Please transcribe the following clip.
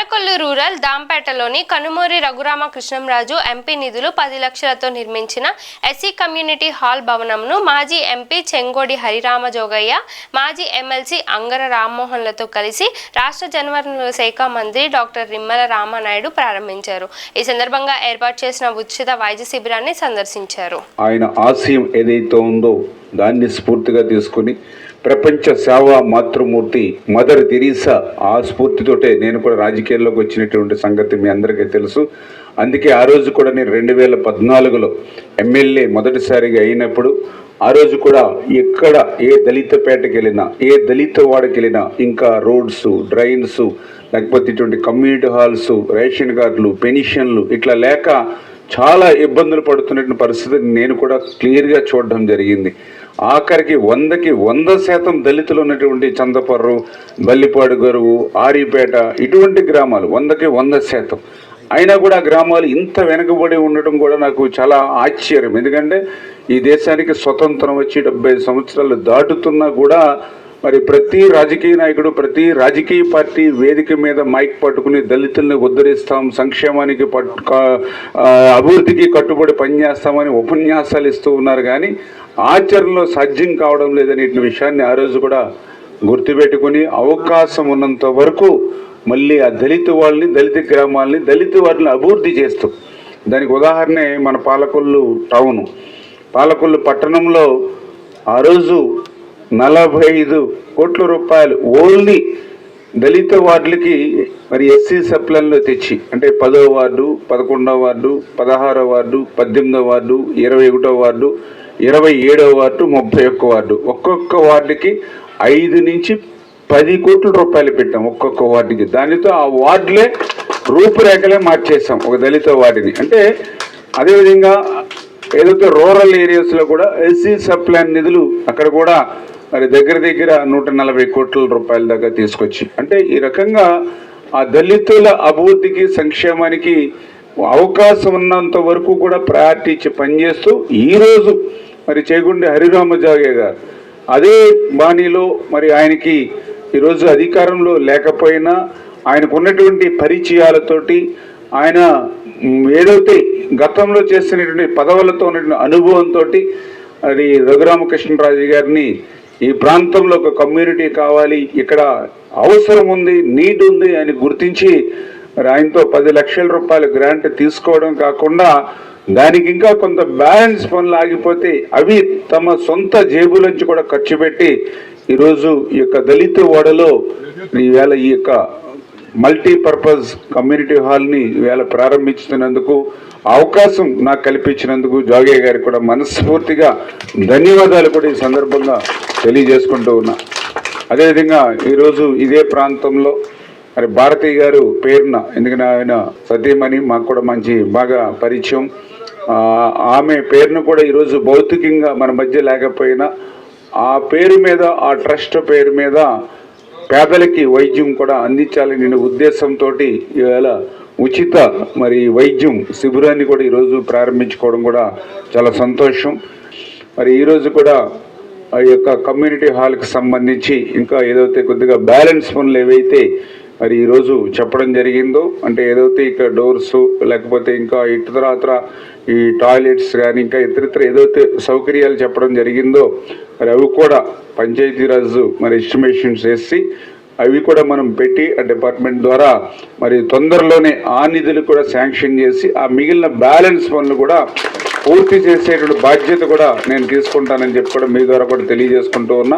Palakollu rural దాంపేటలోని Kanumuri Raghurama Krishnam Raju MP నిధులు 10 లక్షలతో నిర్మించిన ఎస్సీ కమ్యూనిటీ హాల్ భవనంను మాజీ ఎంపీ చెంగోడి హరిరామజోగయ్య, మాజీ ఎమ్మెల్సీ అంగర రామ్మోహన్లతో కలిసి రాష్ట్ర జలవనరుల శాఖ మంత్రి డాక్టర్ నిమ్మల రామానాయుడు ప్రారంభించారు. ఈ సందర్భంగా ఏర్పాటు చేసిన ఉచిత వైద్య శిబిరాన్ని సందర్శించారు. ఆయన ఆశయం ఏదైతే ఉందో దాన్ని స్ఫూర్తిగా తీసుకుని ప్రపంచ సేవా మాతృమూర్తి మదర్ తెరీసా ఆ స్ఫూర్తితోటే నేను కూడా రాజకీయాల్లోకి వచ్చినటువంటి సంగతి మీ అందరికీ తెలుసు. అందుకే ఆ రోజు కూడా నేను 2014లో ఎమ్మెల్యే మొదటిసారిగా అయినప్పుడు ఆ రోజు కూడా ఎక్కడ ఏ దళిత పేటకి వెళ్ళినా, ఏ దళిత వాడికి వెళ్ళినా, ఇంకా రోడ్స్, డ్రైన్స్, లేకపోతే ఇటువంటి కమ్యూనిటీ హాల్స్, రేషన్ కార్డులు, పెన్షన్లు ఇట్లా లేక చాలా ఇబ్బందులు పడుతున్న పరిస్థితిని నేను కూడా క్లియర్గా చూడడం జరిగింది. ఆఖరికి 100కి 100% దళితులు ఉన్నటువంటి చందపర్రు, బల్లిపాడు గరువు, ఆరిపేట ఇటువంటి గ్రామాలు 100కి 100%. అయినా కూడా గ్రామాలు ఇంత వెనకబడి ఉండటం కూడా నాకు చాలా ఆశ్చర్యం. ఎందుకంటే ఈ దేశానికి స్వతంత్రం వచ్చి 70 సంవత్సరాలు దాటుతున్నా కూడా మరి ప్రతి రాజకీయ నాయకుడు, ప్రతి రాజకీయ పార్టీ వేదిక మీద మైక్ పట్టుకుని దళితుల్ని ఉద్ధరిస్తాం, సంక్షేమానికి అభివృద్ధికి కట్టుబడి పనిచేస్తామని ఉపన్యాసాలు ఇస్తూ ఉన్నారు. కానీ ఆచరణలో సాధ్యం కావడం లేదనే విషయాన్ని ఆ రోజు కూడా గుర్తుపెట్టుకుని అవకాశం ఉన్నంత వరకు మళ్ళీ ఆ దళిత వాళ్ళని, దళిత గ్రామాలని, దళిత వారిని అభివృద్ధి చేస్తూ, దానికి ఉదాహరణే మన పాలకొల్లు టౌను. పాలకొల్లు పట్టణంలో ఆ రోజు 45 కోట్ల రూపాయలు ఓన్లీ దళిత వార్డులకి మరి ఎస్సీ సప్లన్లో తెచ్చి, అంటే 10వ వార్డు, 11వ వార్డు, 16వ వార్డు, 18వ వార్డు, 21వ వార్డు, 27వ వార్డు, 31వ వార్డు, ఒక్కొక్క వార్డుకి 5 నుంచి 10 కోట్ల రూపాయలు పెట్టాం ఒక్కొక్క వార్డుకి. దానితో ఆ వార్డులే రూపురేఖలే మార్చేసాం ఒక దళిత వార్డుని. అంటే అదేవిధంగా ఏదైతే రూరల్ ఏరియాస్లో కూడా ఎస్సీ సప్లాన్ నిధులు అక్కడ కూడా మరి దగ్గర 140 కోట్ల రూపాయల దాకా తీసుకొచ్చి, అంటే ఈ రకంగా ఆ దళితుల అభివృద్ధికి, సంక్షేమానికి అవకాశం ఉన్నంత వరకు కూడా ప్రయారిటీ ఇచ్చి పనిచేస్తూ ఈరోజు మరి చేగుండి హరిరామజోగయ్య గారు అదే బాణీలో మరి ఆయనకి ఈరోజు అధికారంలో లేకపోయినా ఆయనకు ఉన్నటువంటి పరిచయాలతోటి, ఆయన ఏదైతే గతంలో చేసినటువంటి పదవులతో ఉన్నటువంటి అనుభవంతో అది రఘురామకృష్ణరాజు గారిని ఈ ప్రాంతంలో ఒక కమ్యూనిటీ కావాలి, ఇక్కడ అవసరం ఉంది, నీడ్ ఉంది అని గుర్తించి మరి ఆయనతో 10 లక్షల రూపాయల గ్రాంట్ తీసుకోవడం కాకుండా దానికి ఇంకా కొంత బ్యాలెన్స్ పనులు ఆగిపోతే అవి తమ సొంత జేబులోంచి కూడా ఖర్చు పెట్టి ఈరోజు ఈ యొక్క దళిత ఓడలో ఈవేళ ఈ యొక్క మల్టీపర్పస్ కమ్యూనిటీ హాల్ని ఈవేళ ప్రారంభించినందుకు, అవకాశం నాకు కల్పించినందుకు జోగయ్య గారికి కూడా మనస్ఫూర్తిగా ధన్యవాదాలు కూడా ఈ సందర్భంగా తెలియజేసుకుంటూ ఉన్నా. అదేవిధంగా ఈరోజు ఇదే ప్రాంతంలో మరి భారతి గారు పేరున, ఎందుకంటే ఆయన సతీమణి మాకు కూడా బాగా పరిచయం, ఆమె పేరును కూడా ఈరోజు భౌతికంగా మన మధ్య లేకపోయినా ఆ పేరు మీద, ఆ ట్రస్ట్ పేరు మీద పేదలకి వైద్యం కూడా అందించాలనే ఉద్దేశంతో ఇవాళ ఉచిత మరి వైద్యం శిబిరాన్ని కూడా ఈరోజు ప్రారంభించుకోవడం కూడా చాలా సంతోషం. మరి ఈరోజు కూడా ఆ యొక్క కమ్యూనిటీ హాల్కి సంబంధించి ఇంకా ఏదైతే కొద్దిగా బ్యాలెన్స్ పనులు ఏవైతే మరి ఈరోజు చెప్పడం జరిగిందో, అంటే ఏదైతే ఇక్కడ డోర్స్, లేకపోతే ఇంకా ఇతరత్ర ఈ టాయిలెట్స్ కానీ ఇంకా ఇతరితర ఏదైతే సౌకర్యాలు చెప్పడం జరిగిందో మరి అవి కూడా పంచాయతీరాజ్ మరి ఎస్టిమేషన్స్ వేసి అవి కూడా మనం పెట్టి ఆ డిపార్ట్మెంట్ ద్వారా మరి తొందరలోనే ఆ నిధులు కూడా శాంక్షన్ చేసి ఆ మిగిలిన బ్యాలెన్స్ పనులు కూడా పూర్తి చేసేటువంటి బాధ్యత కూడా నేను తీసుకుంటానని చెప్పి కూడా మీ ద్వారా కూడా తెలియజేసుకుంటూ ఉన్నా.